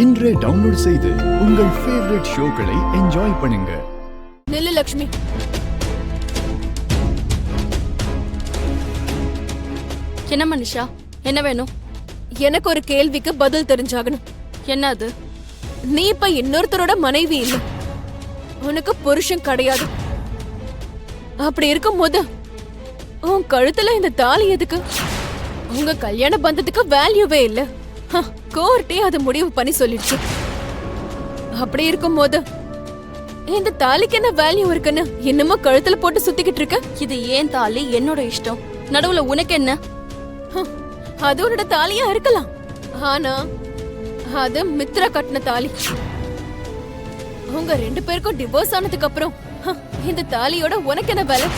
இன்றே டவுன்லோட் செய்து உங்கள் ஃபேவரட் ஷோக்களை என்ஜாய் பண்ணுங்க. நில்லு லக்ஷ்மி. என்ன மனிஷா, என்ன வேணும்? எனக்கு ஒரு கேள்விக்கு பதில் தெரிஞ்சாகணும். என்ன அது? நீ இப்ப இன்னொருத்தரோட மனைவி இல்ல, உனக்கு புருஷன் கிடையாது. அப்படி இருக்கும் போது உன் கழுத்துல இந்த தாலி எதுக்கு? உங்க கல்யாண பந்தத்துக்கு வேல்யூவே இல்ல. கோர்ட்டே அது முடிவு பண்ணி சொல்லிடுச்சு. அப்படி இருக்கும் போது இந்த தாலிக்கு என்ன வேல்யூ இருக்குன்னு இன்னமும் கழுத்துல போட்டு சுத்திக்கிட்டு இருக்க? இது ஏன் தாலி, என்னோட இஷ்டம். நடுவுல உனக்கு என்ன? அது உன்னோட தாலியா இருக்கலாம், ஆனா அது மித்ரா கட்டின தாலி. உங்க 2 பேருக்கும் டிவோர்ஸ் ஆனதுக்கு அப்புறம் இந்த தாலியோட உனக்கு என்ன வேலை?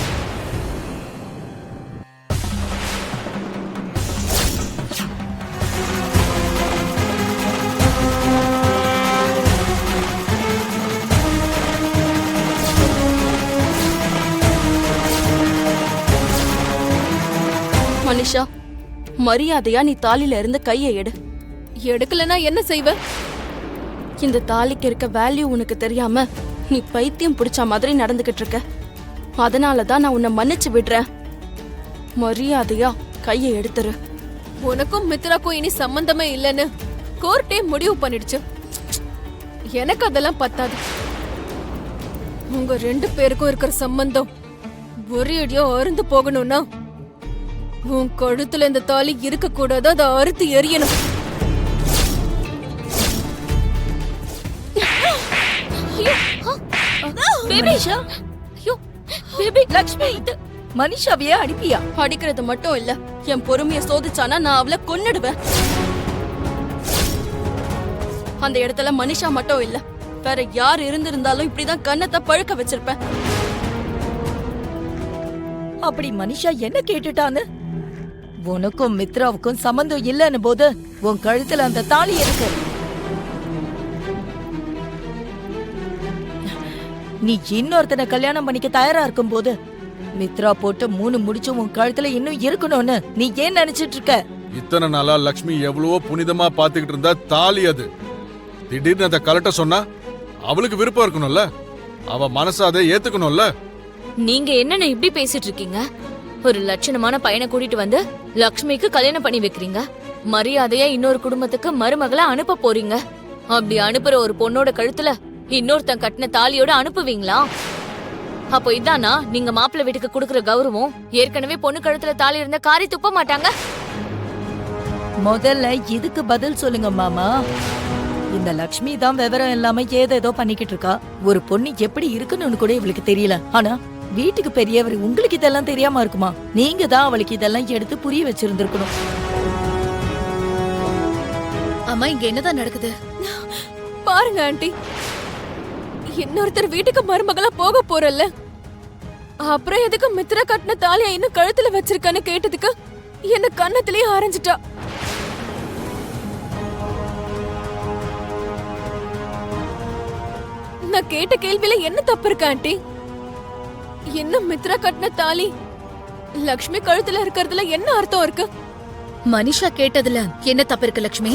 மனிஷா, மரியாதையா நீ தாலில இருந்து கையை எடு. எடுக்கலனா என்ன செய்வ? இந்த தாலிக்கு இருக்க வேல்யூ உனக்கு தெரியாம நீ பைத்தியம் பிடிச்ச மாதிரி நடந்துகிட்டு இருக்க. அதனாலதான் நான் உன்னை மன்னிச்சு விடுறேன். மரியாதையா கையை எடுத்துரு. உனக்கும் மித்ராக்கும் இனி சம்பந்தமே இல்லைன்னு கோர்ட்டே முடிவு பண்ணிடுச்சு. எனக்கு அதெல்லாம் பத்தாது. உங்க 2 பேருக்கும் இருக்கிற சம்பந்தம் ஒரே அடியா அறுந்து போகணும்னா உன் கழுத்துல இந்த தாலி இருக்க கூடாது, அதை அறுத்து எரியணும். மனிஷாவையே அடிப்பியா? அடிக்கிறது மட்டும் இல்ல, என் பொறுமைய சோதிச்சானா நான் அவளை கொன்னுடுவேன். அந்த இடத்துல மனிஷா மட்டும் இல்ல, வேற யார் இருந்திருந்தாலும் இப்படிதான் கண்ணத்தை பழுக்க வச்சிருப்பேன். அப்படி மனிஷா என்ன கேட்டுட்டான்னு? உனக்கும் மித்ராவுக்கும் சம்பந்தம் இல்லன்னு போது உன் கழுத்துல அந்த தாலி இருக்கு. நீ இன்னொருத்தனை கல்யாணம் பண்ணிக்க தயாரா இருக்கும் போது மித்ரா போட்டு 3 முடிச்சு உன் கழுத்துல இன்னும் இருக்கணும்னு நீ ஏன் நினைச்சிட்டு இருக்க? இத்தனை நாளா லக்ஷ்மி எவ்வளவோ புனிதமா பாத்துக்கிட்டு இருந்தா தாலி அது. திடீர்னு அதை கலட்ட சொன்னா அவளுக்கு விருப்பம் இருக்கணும்ல, அவ மனசு அதை ஏத்துக்கணும்ல. நீங்க என்னன்னு இப்படி பேசிட்டு இருக்கீங்க? ஒரு லட்சணமான பையனை கூட்டிட்டு வந்து லக்ஷ்மிக்கு கல்யாணம் பண்ணி வைக்கிறீங்க. மரியாதையா இன்னொரு குடும்பத்துக்கு மருமகளை அனுப்ப போறீங்க. அப்படி அனுப்புற ஒரு பொண்ணோட கழுத்துல இன்னொருத்தன் கட்டின தாலியோட அனுப்புவீங்களா? அப்போ இதானா நீங்க மாப்பிள்ளை வீட்டுக்கு கொடுக்கற கௌரவம்? ஏற்கனவே பொண்ணு கழுத்துல தாலி இருந்த காரி துப்ப மாட்டாங்க. முதல்ல இதுக்கு பதில் சொல்லுங்க மாமா. இந்த லக்ஷ்மி தான் விவரம் இல்லாம ஏதேதோ பண்ணிக்கிட்டு இருக்கா. ஒரு பொண்ணு எப்படி இருக்கணும்னு கூட இவளுக்கு தெரியல. ஆனா வீட்டுக்கு பெரியவர், உங்களுக்கு இதெல்லாம் தெரியாம இருக்குமா? நீங்க தான் அவளுக்கு இதெல்லாம் எடுத்து புரிய வச்சிருந்திருக்கணும். அம்மா, இங்க என்னதான் நடக்குது பாருங்க ஆண்டி. இன்னொருத்தர் வீட்டுக்கு மருமகளா போக போறல்ல, அப்புறம் எதுக்கு மித்ரா கட்டின தாலியா இன்னும் கழுத்துல வச்சிருக்கான்னு கேட்டதுக்கு என்ன கண்ணத்திலேயே ஆரஞ்சிட்டா. நான் கேட்ட கேள்வியில என்ன தப்பு இருக்கு ஆண்டி? இன்னும் மித்ரா கட்டின தாலி லக்ஷ்மி கழுத்துல இருக்கிறதுல என்ன அர்த்தம் இருக்கு? மனிஷா கேட்டதுல என்ன தப்பு இருக்கு லக்ஷ்மி?